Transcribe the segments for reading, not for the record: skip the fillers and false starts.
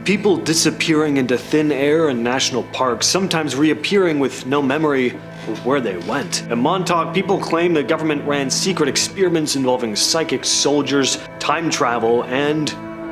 People disappearing into thin air in national parks, sometimes reappearing with no memory of where they went. In Montauk, people claim the government ran secret experiments involving psychic soldiers, time travel, and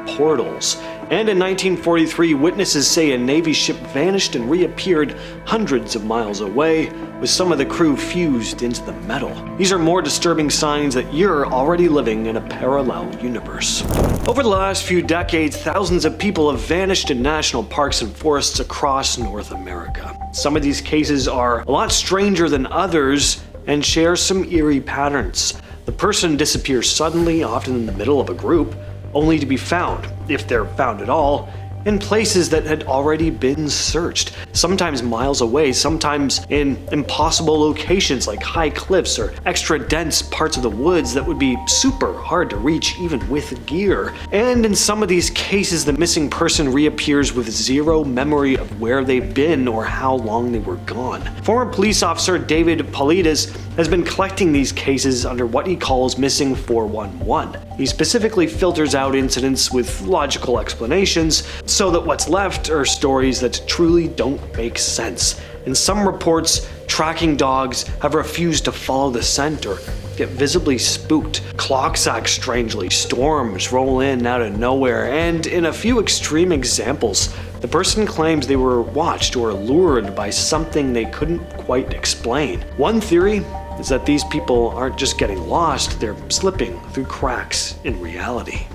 portals. And in 1943, witnesses say a Navy ship vanished and reappeared hundreds of miles away, with some of the crew fused into the metal. These are more disturbing signs that you're already living in a parallel universe. Over the last few decades, thousands of people have vanished in national parks and forests across North America. Some of these cases are a lot stranger than others and share some eerie patterns. The person disappears suddenly, often in the middle of a group, only to be found, if they're found at all, in places that had already been searched, sometimes miles away, sometimes in impossible locations like high cliffs or extra dense parts of the woods that would be super hard to reach even with gear. And in some of these cases, the missing person reappears with zero memory of where they've been or how long they were gone. Former police officer David Paulides has been collecting these cases under what he calls Missing 411. He specifically filters out incidents with logical explanations, so that what's left are stories that truly don't make sense. In some reports, tracking dogs have refused to follow the scent or get visibly spooked. Clocks act strangely, storms roll in out of nowhere, and in a few extreme examples, the person claims they were watched or lured by something they couldn't quite explain. One theory is that these people aren't just getting lost, they're slipping through cracks in reality.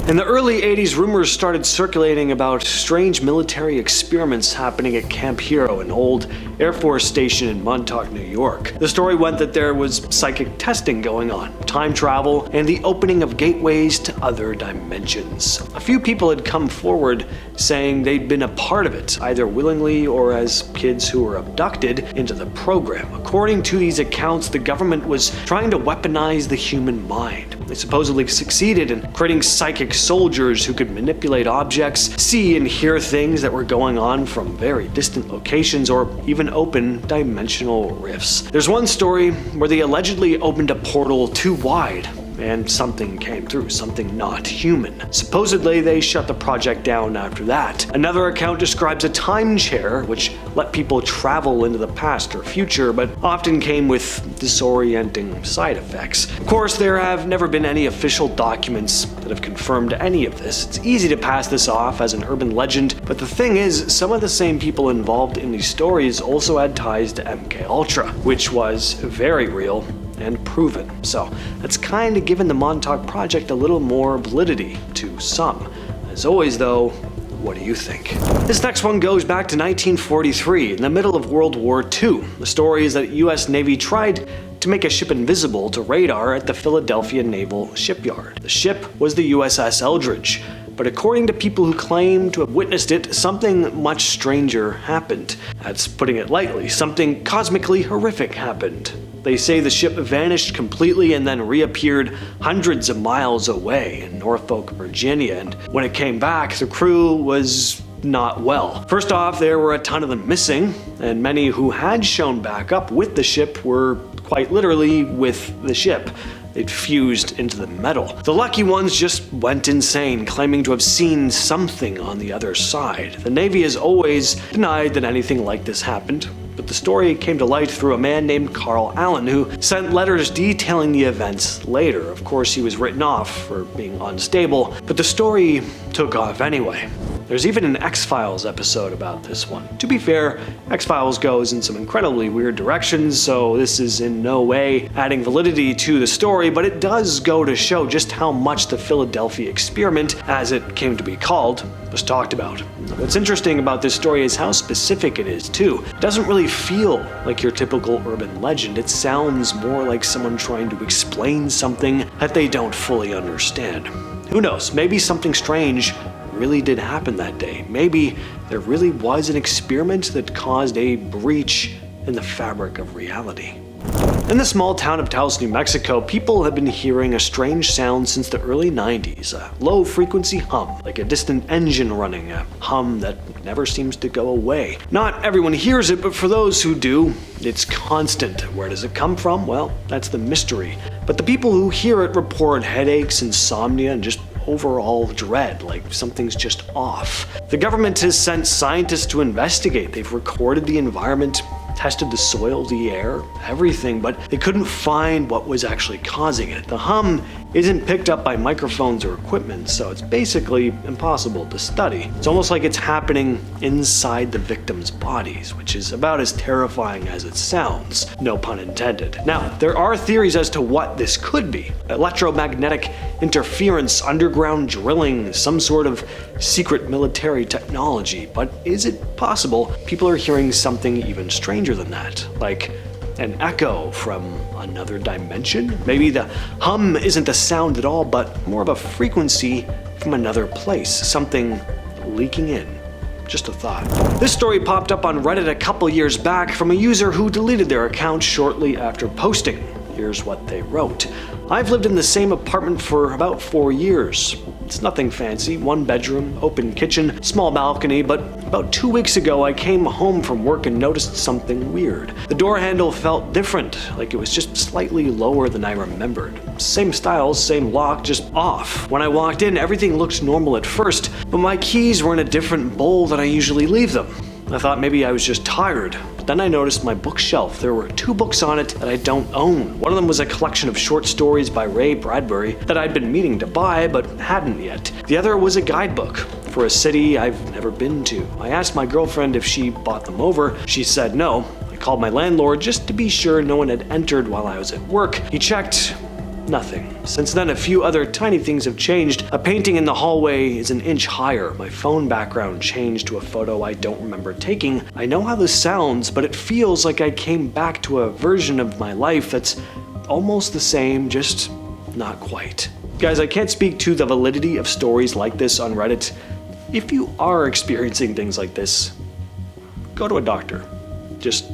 In the early 80s, rumors started circulating about strange military experiments happening at Camp Hero, an old Air Force station in Montauk, New York. The story went that there was psychic testing going on, time travel, and the opening of gateways to other dimensions. A few people had come forward saying they'd been a part of it, either willingly or as kids who were abducted into the program. According to these accounts, the government was trying to weaponize the human mind. They supposedly succeeded in creating psychic soldiers who could manipulate objects, see and hear things that were going on from very distant locations, or even open dimensional rifts. There's one story where they allegedly opened a portal too wide and something came through, something not human. Supposedly, they shut the project down after that. Another account describes a time chair, which let people travel into the past or future, but often came with disorienting side effects. Of course, there have never been any official documents that have confirmed any of this. It's easy to pass this off as an urban legend, but the thing is, some of the same people involved in these stories also had ties to MKUltra, which was very real and proven. So that's kind of given the Montauk Project a little more validity to some. As always though, what do you think? This next one goes back to 1943, in the middle of World War II. The story is that US Navy tried to make a ship invisible to radar at the Philadelphia Naval Shipyard. The ship was the USS Eldridge, but according to people who claim to have witnessed it, something much stranger happened. That's putting it lightly. Something cosmically horrific happened. They say the ship vanished completely and then reappeared hundreds of miles away in Norfolk, Virginia, and when it came back, the crew was not well. First off, there were a ton of them missing, and many who had shown back up with the ship were quite literally with the ship. They'd fused into the metal. The lucky ones just went insane, claiming to have seen something on the other side. The Navy has always denied that anything like this happened, but the story came to light through a man named Carl Allen, who sent letters detailing the events later. Of course, he was written off for being unstable, but the story took off anyway. There's even an X-Files episode about this one. To be fair, X-Files goes in some incredibly weird directions, so this is in no way adding validity to the story, but it does go to show just how much the Philadelphia experiment, as it came to be called, was talked about. What's interesting about this story is how specific it is, too. It doesn't really feel like your typical urban legend. It sounds more like someone trying to explain something that they don't fully understand. Who knows, maybe something strange really did happen that day. Maybe there really was an experiment that caused a breach in the fabric of reality. In the small town of Taos, New Mexico, people have been hearing a strange sound since the early 90s, a low-frequency hum, like a distant engine running, a hum that never seems to go away. Not everyone hears it, but for those who do, it's constant. Where does it come from? Well, that's the mystery. But the people who hear it report headaches, insomnia, and just overall dread, like something's just off. The government has sent scientists to investigate. They've recorded the environment, tested the soil, the air, everything, but they couldn't find what was actually causing it. The hum isn't picked up by microphones or equipment, so it's basically impossible to study. It's almost like it's happening inside the victims' bodies, which is about as terrifying as it sounds, no pun intended. Now, there are theories as to what this could be. Electromagnetic interference, underground drilling, some sort of secret military technology, but is it possible people are hearing something even stranger than that? Like an echo from another dimension? Maybe the hum isn't a sound at all, but more of a frequency from another place, something leaking in. Just a thought. This story popped up on Reddit a couple years back from a user who deleted their account shortly after posting. Here's what they wrote. I've lived in the same apartment for about 4 years. It's nothing fancy, 1 bedroom, open kitchen, small balcony, but about 2 weeks ago I came home from work and noticed something weird. The door handle felt different, like it was just slightly lower than I remembered. Same style, same lock, just off. When I walked in, everything looked normal at first, but my keys were in a different bowl than I usually leave them. I thought maybe I was just tired, but then I noticed my bookshelf. There were 2 books on it that I don't own. One of them was a collection of short stories by Ray Bradbury that I'd been meaning to buy but hadn't yet. The other was a guidebook for a city I've never been to. I asked my girlfriend if she bought them over. She said no. I called my landlord just to be sure no one had entered while I was at work. He checked. Nothing. Since then, a few other tiny things have changed. A painting in the hallway is an inch higher. My phone background changed to a photo I don't remember taking. I know how this sounds, but it feels like I came back to a version of my life that's almost the same, just not quite. Guys, I can't speak to the validity of stories like this on Reddit. If you are experiencing things like this, go to a doctor. Just,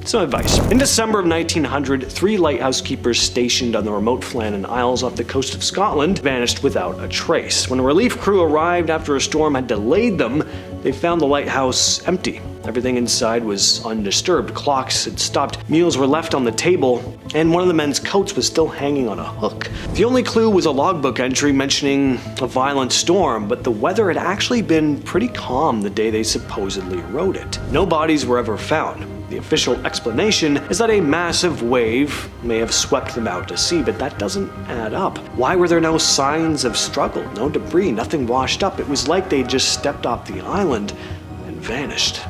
some advice. In December of 1900, 3 lighthouse keepers stationed on the remote Flannan Isles off the coast of Scotland vanished without a trace. When a relief crew arrived after a storm had delayed them, they found the lighthouse empty. Everything inside was undisturbed. Clocks had stopped, meals were left on the table, and one of the men's coats was still hanging on a hook. The only clue was a logbook entry mentioning a violent storm, but the weather had actually been pretty calm the day they supposedly wrote it. No bodies were ever found. The official explanation is that a massive wave may have swept them out to sea, but that doesn't add up. Why were there no signs of struggle, no debris, nothing washed up? It was like they just stepped off the island and vanished.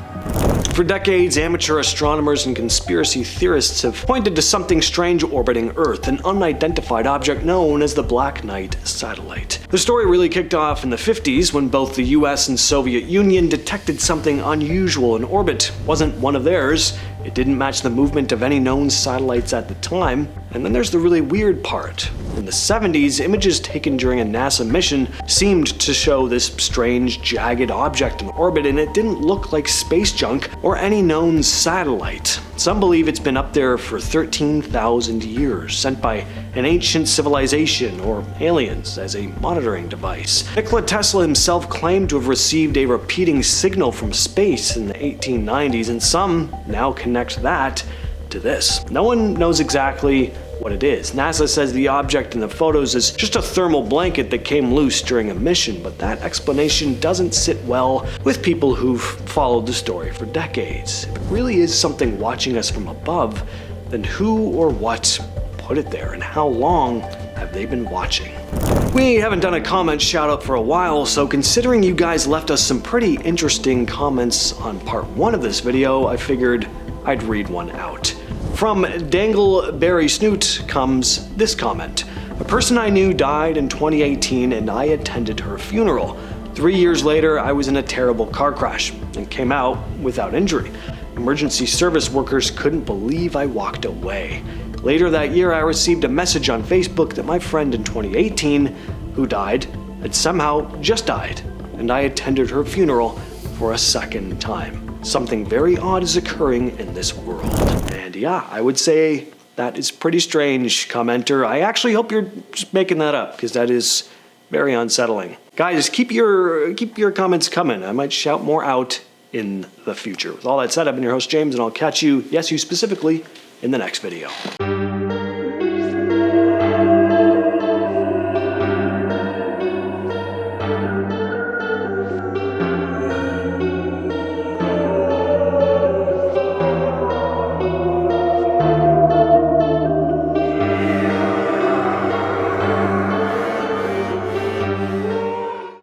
For decades, amateur astronomers and conspiracy theorists have pointed to something strange orbiting Earth, an unidentified object known as the Black Knight satellite. The story really kicked off in the 50s when both the US and Soviet Union detected something unusual in orbit. It wasn't one of theirs. It didn't match the movement of any known satellites at the time. And then there's the really weird part. In the 70s, images taken during a NASA mission seemed to show this strange, jagged object in orbit, and it didn't look like space junk or any known satellite. Some believe it's been up there for 13,000 years, sent by an ancient civilization or aliens as a monitoring device. Nikola Tesla himself claimed to have received a repeating signal from space in the 1890s, and some now connect that to this. No one knows exactly what it is. NASA says the object in the photos is just a thermal blanket that came loose during a mission, but that explanation doesn't sit well with people who've followed the story for decades. If it really is something watching us from above, then who or what put it there, and how long have they been watching? We haven't done a comment shout out for a while, so considering you guys left us some pretty interesting comments on part 1 of this video, I figured I'd read one out. From Dangleberry Snoot comes this comment. A person I knew died in 2018 and I attended her funeral. 3 years later, I was in a terrible car crash and came out without injury. Emergency service workers couldn't believe I walked away. Later that year, I received a message on Facebook that my friend in 2018, who died, had somehow just died, and I attended her funeral for a second time. Something very odd is occurring in this world. And yeah, I would say that is pretty strange, commenter. I actually hope you're just making that up, because that is very unsettling. Guys, keep your comments coming. I might shout more out in the future. With all that said, I've been your host, James, and I'll catch you, yes, you specifically, in the next video.